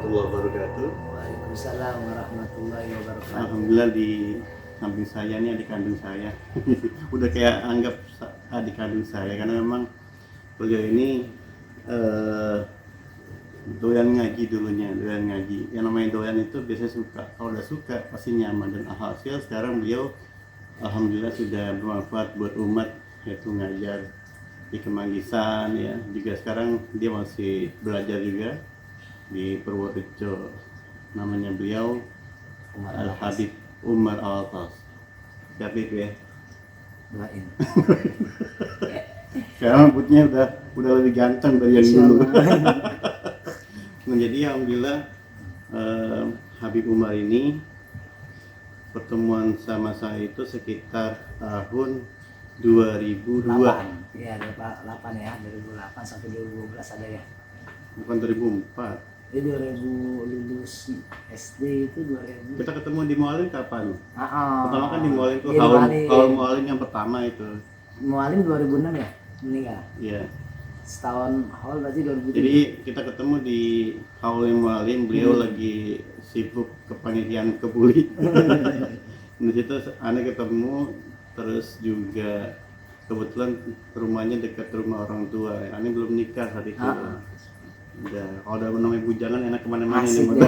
warahmatullahi wabarakatuh. Waalaikumsalam warahmatullahi wabarakatuh. Alhamdulillah di samping saya ini adik kandung saya. Udah kayak anggap adik kandung saya karena memang beliau ini doyan ngaji dulunya, doyan ngaji. Yang namanya doyan itu biasanya suka. Kalau udah suka pasti nyaman, dan alhasil sekarang beliau alhamdulillah sudah bermanfaat buat umat, yaitu ngajar di Kemanggisan ya. Juga sekarang dia masih belajar juga di Purworejo. Namanya beliau Al-Habib Umar Al-Tas. Habib ya. Doain. Sekarang rambutnya udah lebih ganteng dari yang dulu. Nah, jadi alhamdulillah Habib Umar ini pertemuan sama saya itu sekitar tahun 2002. Iya, 2008 ya, 2008 sampai 2012 ada ya. Bukan 2004. 2000 lulus SD itu 2000. Kita ketemu di Mualim kapan? Pertama Kan di Mualim tuh iya, haul Mualim yang pertama itu. Mualim 2006 ya, meninggal. Iya. Setahun haul berarti 2007. Jadi kita ketemu di haul yang Mualim, beliau lagi sibuk kepanitiaan kebuli. Di situ aneh ketemu, terus juga kebetulan rumahnya dekat rumah orang tua. Aneh belum nikah saat itu. Udah, kalau udah namanya bujangan enak kemana-mana ini.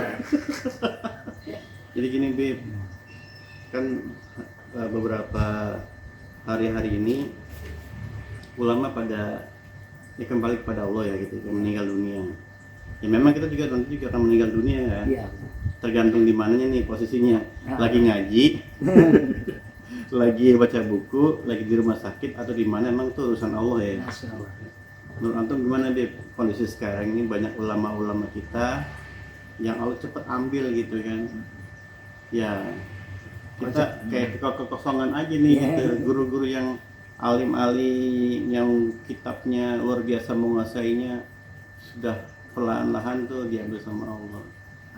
Jadi gini Bib, kan beberapa hari-hari ini ulama pada kembali kepada Allah ya gitu, meninggal dunia. Ya memang kita juga nanti juga akan meninggal dunia kan. Iya. Tergantung di mananya nih posisinya. Lagi ngaji, lagi baca buku, lagi di rumah sakit atau di mana, emang tuh urusan Allah ya. Menurut antum gimana deh kondisi sekarang ini? Banyak ulama-ulama kita yang Allah cepat ambil gitu kan. Ya kita kayak kekosongan aja nih gitu. Guru-guru yang alim-alim yang kitabnya luar biasa menguasainya sudah perlahan-lahan tuh diambil sama Allah.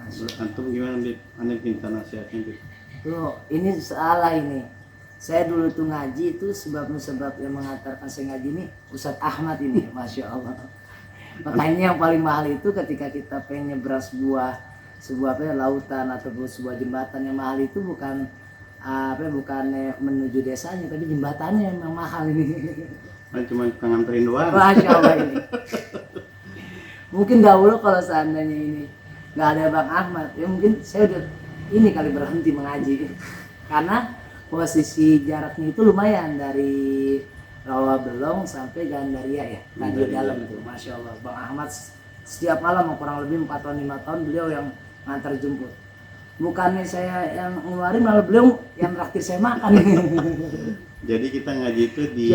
Menurut antum gimana deh? Aneh minta nasihatnya deh. Tuh, ini salah ini. Saya dulu tuh ngaji itu sebab yang mengantarkan saya ngaji ini Ustadz Ahmad ini, Masya Allah. Makanya yang paling mahal itu ketika kita pengen nyebrang sebuah lautan ataupun sebuah jembatan, yang mahal itu bukan menuju desanya, tapi jembatannya yang mahal ini. Cuma nganterin doang. Masya Allah ini. Mungkin dahulu kalau seandainya ini nggak ada Bang Ahmad, ya mungkin saya udah ini kali berhenti mengaji, karena posisi jaraknya itu lumayan dari Rawabelong sampai Gandaria ya, tadi dalam itu. Masya Allah, Bang Ahmad setiap malam kurang lebih 4 tahun 5 tahun beliau yang ngantar jemput. Bukannya saya yang ngeluarin, malah beliau yang traktir saya makan. Jadi kita ngaji itu di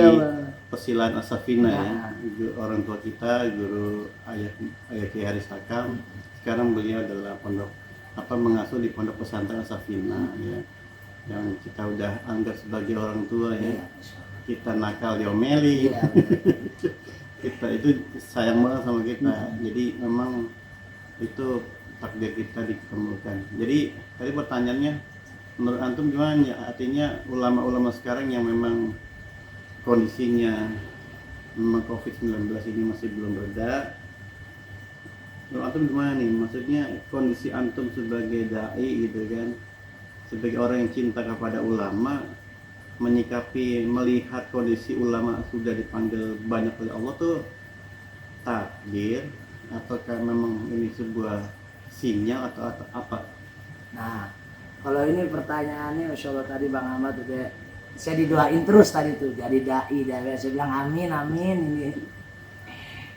Pesilan As-Safina ya. Orang tua kita, guru ayah Kiai Haris Hakam. Sekarang beliau adalah mengasuh di Pondok Pesantren As-Safina ya. Yang kita udah anggap sebagai orang tua ya. Kita nakal diomeli. Kita itu sayang banget sama kita. Jadi memang itu takdir kita diketemukan. Jadi tadi pertanyaannya, menurut antum gimana ya? Artinya ulama-ulama sekarang yang memang kondisinya memang COVID-19 ini masih belum reda. Menurut antum gimana nih? Maksudnya kondisi antum sebagai dai gitu kan, sebagai orang yang cinta kepada ulama, menyikapi, melihat kondisi ulama sudah dipanggil banyak oleh Allah tuh takdir ataukah memang ini sebuah sinyal atau apa? Nah, kalau ini pertanyaannya, Masya Allah tadi Bang Ahmad udah saya didoain terus tadi tuh jadi dai, saya bilang amin ini.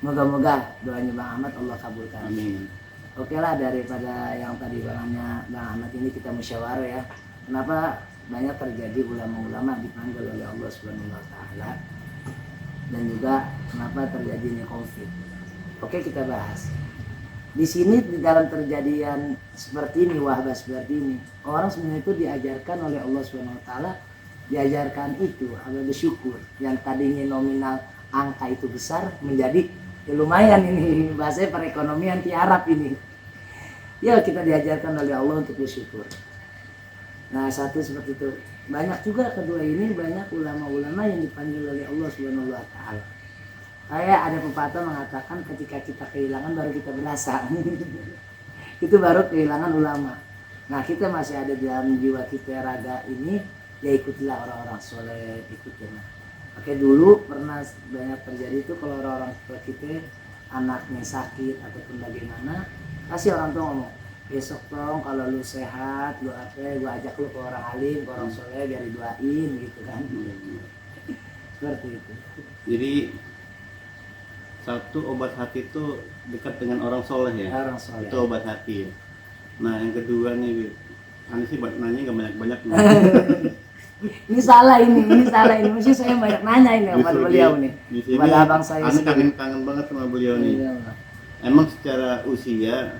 Moga-moga doanya Bang Ahmad Allah kabulkan. Amin. Oke lah, daripada yang tadi Bang Ahmad ini kita musyawarah ya. Kenapa banyak terjadi ulama-ulama dipanggil oleh Allah Subhanahu wa taala, dan juga kenapa terjadi ini Covid. Oke, kita bahas. Di sini di dalam terjadian seperti ini, wabah seperti ini, orang sebenarnya itu diajarkan oleh Allah Subhanahu wa taala, diajarkan itu ada bersyukur. Yang tadinya nominal angka itu besar menjadi ya lumayan ini, bahasa perekonomian tiarap ini. Ya kita diajarkan oleh Allah untuk bersyukur. Nah, satu seperti itu. Banyak juga kedua ini, banyak ulama-ulama yang dipanggil oleh Allah Subhanahu wa taala. Kayak ada pepatah mengatakan ketika kita kehilangan baru kita berasa. Itu baru kehilangan ulama. Nah kita masih ada dalam jiwa kita raga ini, ya ikutilah orang-orang soleh, ikutilah. Oke, dulu pernah banyak terjadi itu kalau orang-orang tua kita anaknya sakit ataupun bagaimana, kasih orang tua ngomong, besok dong kalau lu sehat, lu apa, gua ajak lu ke orang alim, ke orang soleh biar didoain gitu kan. Seperti itu. Jadi satu, obat hati itu dekat dengan orang soleh ya. Orang soleh. Itu obat hati ya. Nah yang kedua nih, Ani sih nanya nggak banyak-banyak nih. Ini salah ini mesti saya banyak nanya ini kepada beliau nih, kepada abang saya Ani sendiri. kangen banget sama beliau nih. Iya. Emang secara usia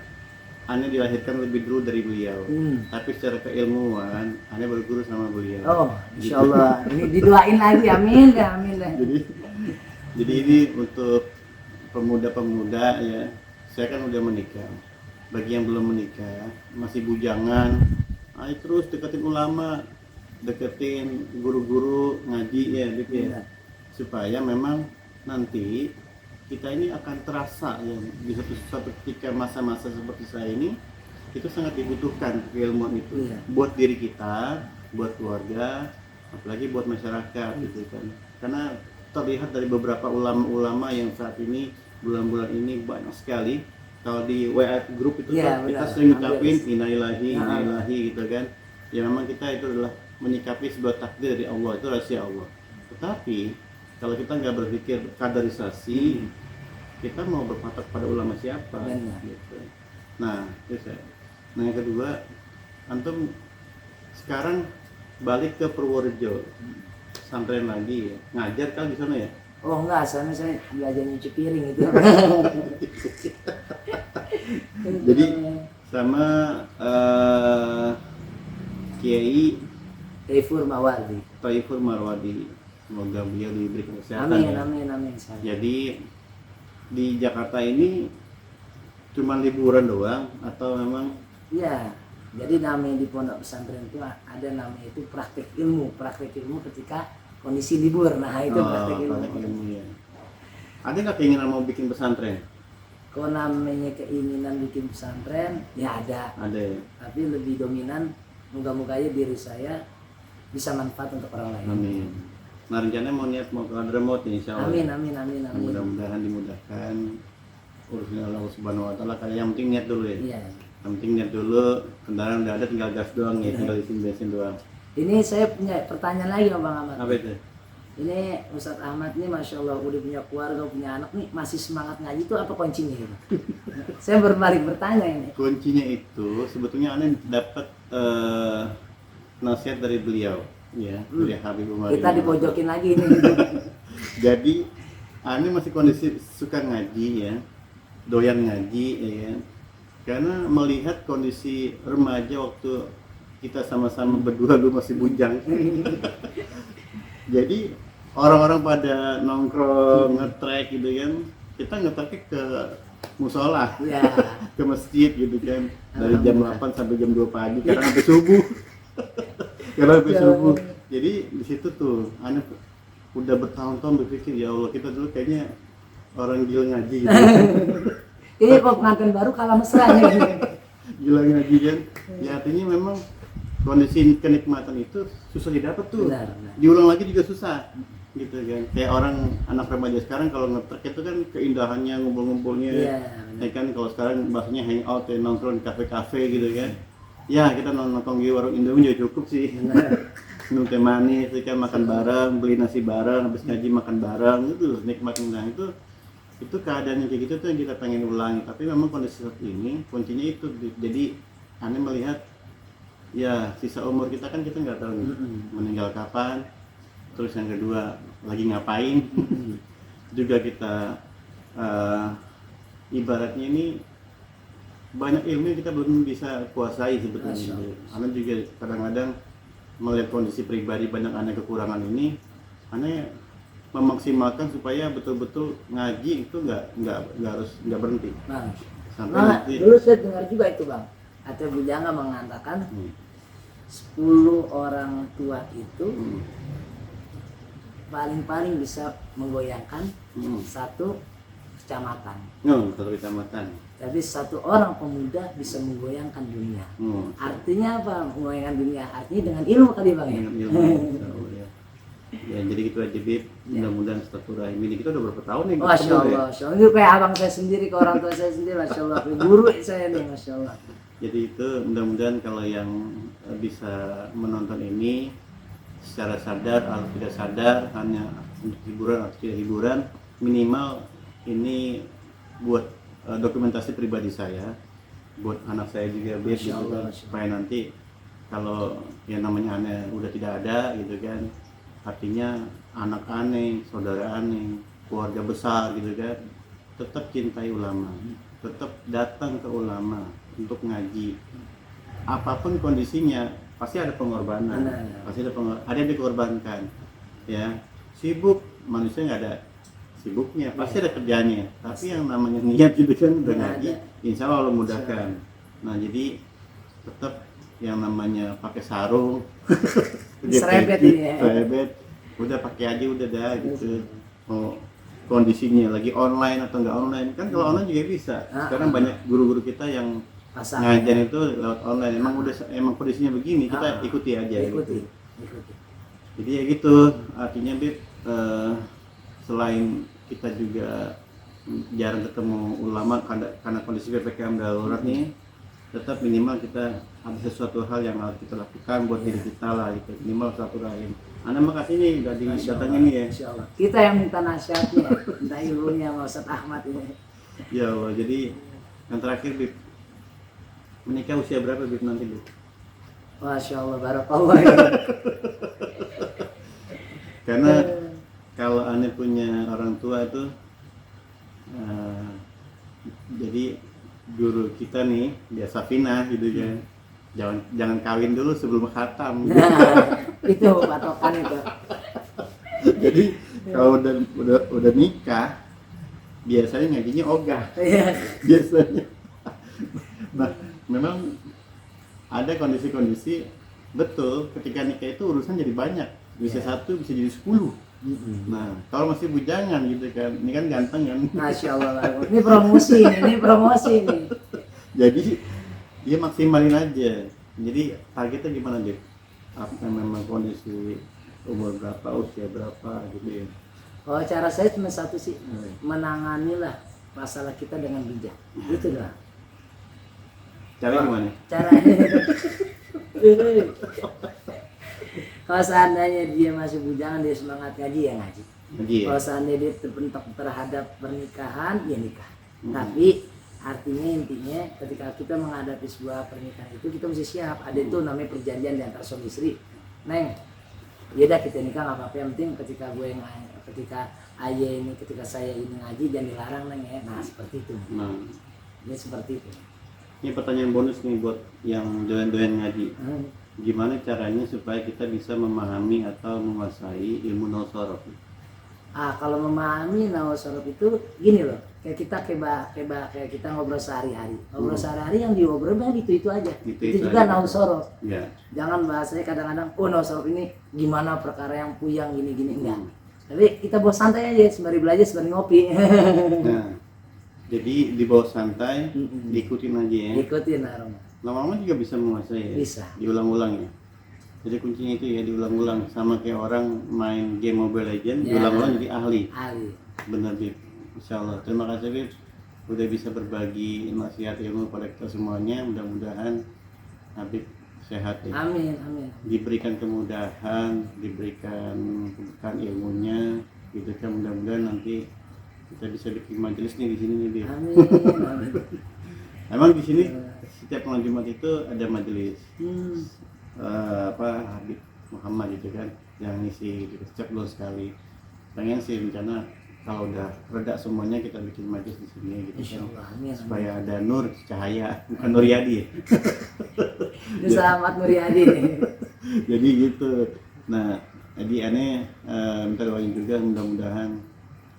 Ani dilahirkan lebih dulu dari beliau, tapi secara keilmuan Ani berguru sama beliau. Oh, insya Allah. Ini didoain lagi, amin dah, amin dah. Jadi ini untuk pemuda-pemuda ya. Saya kan udah menikah. Bagi yang belum menikah, masih bujangan, ayo terus deketin ulama, deketin guru-guru ngaji ya, gitu ya. Supaya memang nanti kita ini akan terasa ya di suatu ketika masa-masa seperti saya ini itu sangat dibutuhkan keilmuan itu buat diri kita, buat keluarga, apalagi buat masyarakat gitu kan. Karena terlihat dari beberapa ulama-ulama yang saat ini bulan-bulan ini banyak sekali. Kalau di WA grup itu kan kita sering ngucapin innalillahi gitu kan. Ya memang kita itu adalah menyikapi sebuah takdir dari Allah, itu rahasia Allah. Tetapi kalau kita nggak berpikir kaderisasi, kita mau berpatok pada ulama siapa? Gitu. Nah, itu saya. Nah yang kedua, antum sekarang balik ke Purworejo, pesantren lagi ya. Ngajar kan di sana ya? Oh enggak, sana saya belajar nyuci piring itu. Jadi sama Kiai Taifur Mawardi. Taifur Marwadi, semoga beliau diberi kesehatan. Amin, amin. Jadi di Jakarta ini cuma liburan doang atau memang? Iya. Jadi namanya di pondok pesantren itu ada namanya itu praktek ilmu ketika kondisi libur. Nah itu praktek ilmu. Ya. Ada nggak keinginan mau bikin pesantren? Kalau namanya keinginan bikin pesantren, ya ada. Ada ya. Tapi lebih dominan, moga-moga aja diri saya bisa manfaat untuk orang lain. Amin. Nah rencananya mau ke Hadramaut nih, insya Allah. Amin. Mudah-mudahan dimudahkan urusan Allah Subhanahu Wa Taala. Kalian yang penting niat dulu ya. Iya. Yang penting niat dulu, kendaraan udah ada, tinggal gas doang ya, tinggal isi bensin doang. Ini saya punya pertanyaan lagi sama Bang Ahmad. Apa itu? Ini Ustadz Ahmad nih, masya Allah udah punya keluarga, punya anak nih, masih semangat ngaji itu apa kuncinya gitu? Saya berbalik bertanya ini. Kuncinya itu sebetulnya Anda dapat nasihat dari beliau, ya, dari Habib Umar. Kita dipojokin lagi ini. Jadi Anda masih kondisi suka ngaji ya, doyan ngaji ya, karena melihat kondisi remaja waktu kita sama-sama berdua dulu masih bujang. Jadi orang-orang pada nongkrong, ngetrek gitu kan, kita ngetreknya ke musola, ke masjid gitu kan, dari jam 8 sampai jam 2 pagi, karena sampai subuh. Jadi di situ tuh, Anda udah bertahun-tahun berpikir, ya Allah kita dulu kayaknya orang gila ngaji gitu. Ini kok pengantin baru kalah mesra nih. Gila ngaji kan, ya artinya memang kondisi kenikmatan itu susah didapat tuh. Benar. Diulang lagi juga susah gitu kan. Kayak orang anak remaja sekarang kalau ngetrek itu kan keindahannya, ngumpul-ngumpulnya. Ya kan kalau sekarang bahasanya hangout ya, nongkrong di kafe-kafe gitu kan. Ya kita nongkrong di warung Indomie juga cukup sih. Minum teh manis, kan makan bareng, beli nasi bareng, habis ngaji makan bareng, itu nikmatin. Nah itu keadaan yang kayak gitu tuh yang kita pengen ulangi. Tapi memang kondisi seperti ini kuncinya itu. Jadi Anda melihat ya sisa umur kita kan kita nggak tahu nih meninggal kapan, terus yang kedua lagi ngapain. Juga kita ibaratnya ini banyak ilmu yang kita belum bisa kuasai sebetulnya. Karena juga kadang-kadang melihat kondisi pribadi banyak anak kekurangan ini, anak memaksimalkan supaya betul-betul ngaji itu nggak berhenti. Sampai nanti. Dulu saya dengar juga itu Bang, Atta Bujangga mengatakan 10 orang tua itu paling bisa menggoyangkan satu kecamatan. Satu kecamatan. tapi satu orang pemuda bisa menggoyangkan dunia. Artinya apa menggoyangkan dunia? Artinya dengan ilmu kali bang ya. Dengan ilmu, insya Allah, ya. Ya jadi gitu aja Bib. Mudah-mudahan silaturahim ini kita udah berapa tahun nih? Masya Allah, Masya Allah. Ini kayak abang saya sendiri, ke orang tua saya sendiri, Masya Allah. Guru saya nih, Masya Allah. Jadi itu mudah-mudahan kalau yang bisa menonton ini secara sadar atau tidak sadar, hanya untuk hiburan atau tidak hiburan, minimal ini buat dokumentasi pribadi saya, buat anak saya juga Bib, gitu kan, supaya nanti kalau yang namanya aneh udah tidak ada gitu kan, artinya anak aneh, saudara aneh, keluarga besar gitu kan, tetap cintai ulama, tetap datang ke ulama untuk ngaji. Apapun kondisinya pasti ada pengorbanan, pasti ada yang dikorbankan. Ya, sibuk manusia nggak ada sibuknya, pasti ada kerjanya. Tapi yang namanya niat gitu kan udah ngaji, insya Allah mudahkan. Nah jadi tetap yang namanya pakai sarung, Serebet ini ya. serebet, udah pakai aja udah dah gitu. Mau kondisinya lagi online atau nggak online kan, kalau online juga bisa. Sekarang banyak guru-guru kita yang ngajar itu lewat online. Emang kondisinya begini, kita ikuti aja. Ikuti. Jadi ya gitu, artinya Bib, selain kita juga jarang ketemu ulama karena kondisi PPKM darurat nih, tetap minimal kita ada sesuatu hal yang harus kita lakukan buat diri kita lah gitu, minimal silaturahim. Anda makasih nih udah didatangin nih ya. Insya Allah. Kita yang minta nasihatnya, minta ilmunya sama Ustaz Ahmad ini. Ya Allah, jadi yang terakhir Bib, menikah usia berapa Bib nanti Bib? Masya Allah, barakallah. Karena kalau Anda punya orang tua tuh, jadi guru kita nih dia Safina gitu kan, jangan kawin dulu sebelum khatam. Nah, itu patokan itu. Jadi kalau udah nikah biasanya ngajinya ogah. Biasanya. Nah, memang ada kondisi-kondisi betul ketika nikah itu urusan jadi banyak, bisa satu bisa jadi 10. Nah, kalau masih bujangan gitu kan, ini kan ganteng kan. Masya Allah, ini promosi nih. Jadi dia maksimalin aja. Jadi targetnya gimana Dip? Apa memang kondisi umur berapa, usia berapa gitu ya? Oh, cara saya cuma satu sih, menanganilah masalah kita dengan bijak. Itu lah. Caranya gimana? Caranya. Kalau seandainya dia masih bujangan, dia semangat ngaji ya ngaji. Ya? Kalau seandainya dia terbentuk terhadap pernikahan, ya nikah. Tapi artinya intinya ketika kita menghadapi sebuah pernikahan itu kita mesti siap. Ada itu namanya perjanjian di antara suami istri. Neng, ya udah kita nikah nggak apa-apa. Yang penting ketika saya ini ngaji jangan dilarang neng ya. Nah seperti itu. Ini seperti itu. Ini pertanyaan bonus nih buat yang doyan-doyan ngaji. Gimana caranya supaya kita bisa memahami atau menguasai ilmu nosorof? Kalau memahami nosorof itu gini loh, kayak kita ngobrol sehari-hari. Ngobrol sehari-hari yang diobrol itu aja. Itu juga nosorof. Ya. Jangan bahasanya kadang-kadang nosorof ini gimana perkara yang puyang gini-gini enggak. Tapi kita bawa santai aja, sembari belajar, sembari ngopi. Nah, jadi dibawa santai, diikutin aja ya. Ikutin Arom. Lama-lama juga bisa menguasai ya? Bisa. Diulang-ulang ya? Jadi kuncinya itu ya diulang-ulang. Sama kayak orang main game Mobile Legends, diulang-ulang jadi ahli. Bener Bib. Insya Allah. Terima kasih Bib. Udah bisa berbagi nasihat ilmu pada kita semuanya. Mudah-mudahan Habib sehat ya. Amin. Diberikan kemudahan, diberikan keberkahan ilmunya. Gitu kan, mudah-mudahan nanti kita bisa bikin majelis nih di sini nih Bib. Amin. Emang di sini setiap malam Jumat itu ada majelis Habib Muhammad gitu kan yang ngisi gitu, setiap bulan sekali. Pengen sih rencana kalau udah reda semuanya kita bikin majelis di sini gitu kan, supaya ada nur cahaya, bukan Nuryadi ya. Itu selamat Nuryadi. Jadi gitu. Nah, jadi aneh minta doain juga mudah-mudahan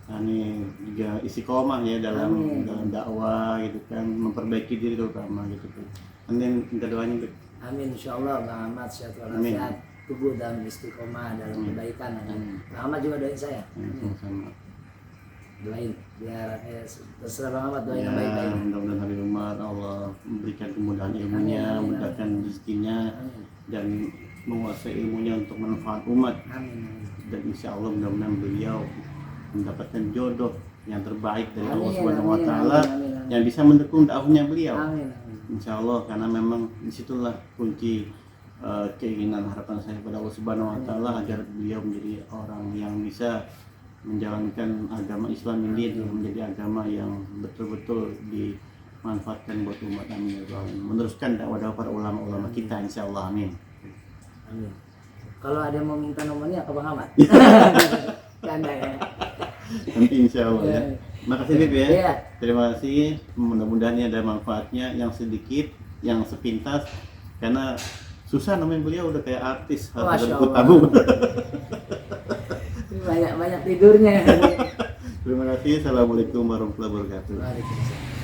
aneh juga istiqomah ya dalam dakwah gitu kan, memperbaiki diri terutama gitu kan. Aneh minta doanya gitu. Amin, insyaallah Bang Ahmad sehat walafiat, tubuh dalam istiqomah dalam kebaikan. Bang Ahmad juga doain saya. Sama-sama. doain biar terserah Bang Ahmad doain yang baik-baik. Mudah-mudahan Habib Umar Allah memberikan kemudahan ilmunya, Amin. mudahkan rezekinya, Amin. dan menguasai ilmunya untuk manfaat umat. Amin. Dan insya Allah mudah-mudahan beliau mendapatkan jodoh yang terbaik dari Allah Amin, Subhanahu Wa amin, Taala amin, amin, amin. yang bisa mendukung dakwahnya beliau. Amin. Amin. Insya Allah, karena memang disitulah kunci keinginan harapan saya pada Allah Subhanahu Wa Taala agar beliau menjadi orang yang bisa menjalankan agama Islam ini menjadi agama yang betul-betul dimanfaatkan buat umat. Amin. Ya Rabbal Alamin. Meneruskan dakwah para ulama-ulama kita, insya Allah. Amin. Amin. Kalau ada yang mau minta nomornya ke Bang Ahmad. Canda ya. Nanti insya Allah ya. Makasih Bib ya. Iya. Terima kasih. Mudah-mudahan ini ada manfaatnya yang sedikit, yang sepintas. Karena susah namanya beliau udah kayak artis. Masya ikut Allah. tamu. Banyak tidurnya. Terima kasih. Assalamualaikum warahmatullahi wabarakatuh. Waalaikumsalam.